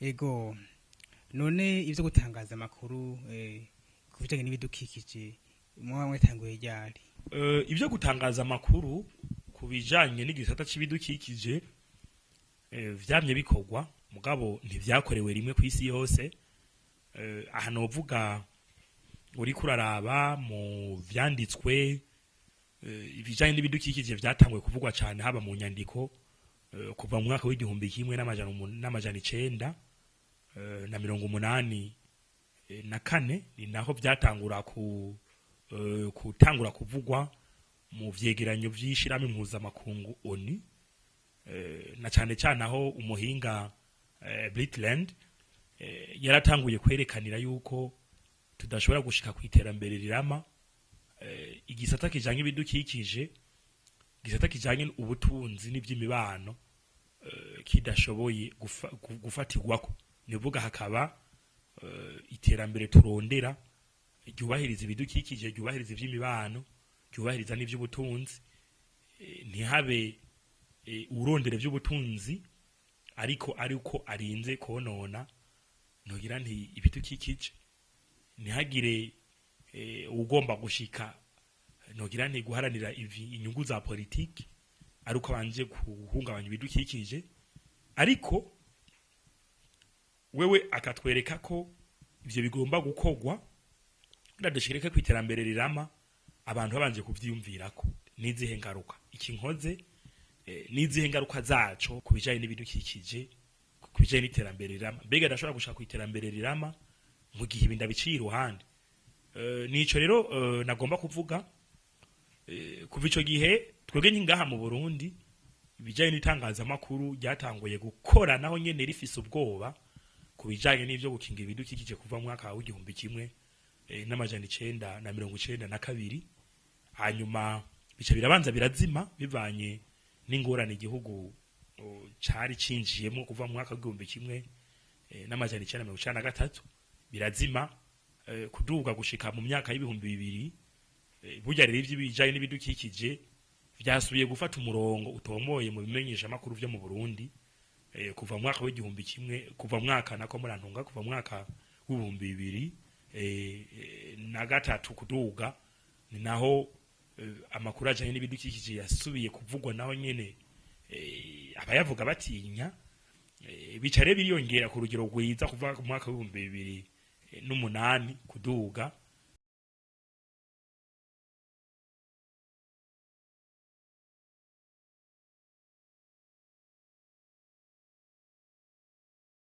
Ego none ivyo gutangaza amakuru ku bijanye n'ibidukikije mwatanguye ryari? Ivyo gutangaza amakuru ku bijanye n'igisata c'ibidukikije vyamye bikorwa mugabo ntivyakorewe rimwe kw'isi yose. Aha novuga uri kuraraba mu vyanditswe ibijanye n'ibidukikije vyatanguye kuvugwa cyane haba mu nyandiko kuva mu mwaka w'igihumbi kimwe n'amajana 984 ni naho vyatangura kutangura kuvugwa mu vyegeranyo vy'ishirahamwe mpuzamakungu ONU, na cyane cyane aho umuhinga Brundtland yaratanguye kwerekanira yuko tudashobora gushika ku iterambere rirama igisata kijanye ibidukikije, igisata kijanye ubutunzi n'ivy'imibano kidashoboye gufatirwako. Nivuga hakaba iterambere turondera ryubahiriza ibidukikije, ryubahiriza ivy'imibano, ryubahiriza n'ivy'ubutunzi, ntihabe urondere vy'ubutunzi ariko arinze konona nogira nti ibidukikije, ntihagire ugomba gushika nogira nti guharanira inyungu za politiki ariko banje guhungabanya ibidukikije, ariko wewe akatwereka ko ivyo bigomba gukorwa ndadashireke kwiterambere rirama abantu babanje kuvyiyumvirako nizihe ngaruka iki nkoze, nizihe ngaruka zaco kubijanye n'ibidukikije, kubijanye n'iterambere rirama, mbega ndashobora gushaka kwiterambere rirama mu gihe ibinda biciye iruhande. Nico rero nagomba kuvuga kuva ico gihe twebwe nyingaha mu Burundi ibijanye n'itangaza makuru ryatanguye gukora naho nyene rifise ubwoba kubijanye n'ivyo gukinga ibidukikije kuva mu mwaka w'igihumbi kimwe n'amajana 992. Hanyuma bica birabanza birazima bivanye n'ingorane igihugu cari cinjiyemo kuva mu mwaka w'igihumbi kimwe n'amajana 993 birazima kuduga gushika mu myaka y'ibihumbi 2000. Burya rero ivy'ibijanye n'ibidukikije vyasubiye gufata umurongo utomoye mu bimenyesha makuru vyo mu Burundi kuva mu mwaka w'igihumbi kimwe, kuva mwaka nako murantunga, kuva mu mwaka w'ibihumbi 2003 kuduga ni naho amakuru ajanye n'ibidukikije yasubiye kuvugwa naho nyene abayavuga batinya, bica rero biriyongera ku rugero rwiza kuva mu mwaka w'ibihumbi 2008 kuduga